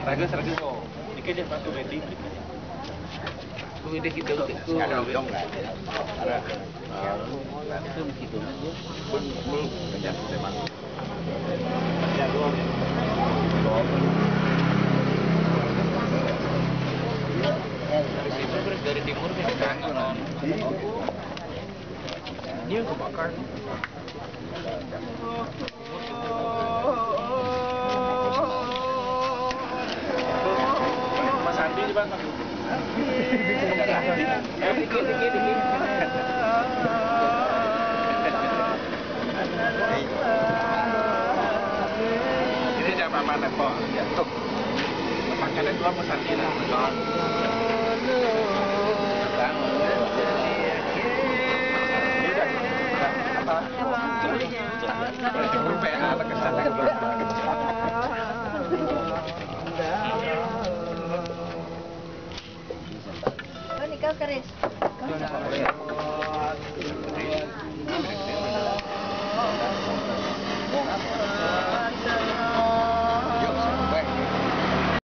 Raga kok. Dikit dia satu meeting. Kung hindi kita ulit ko. Ada dong lah. Ada. Itu begitu aja. Belum banyak teman. Ya doang. Dari situ terus dari timur ke kanan. Dia kebakar. Mas Andi di mana? Dikit. Ini jam mana kok? Jatuh. Makanya dua Mas Andi lah. Ikaw, Karis.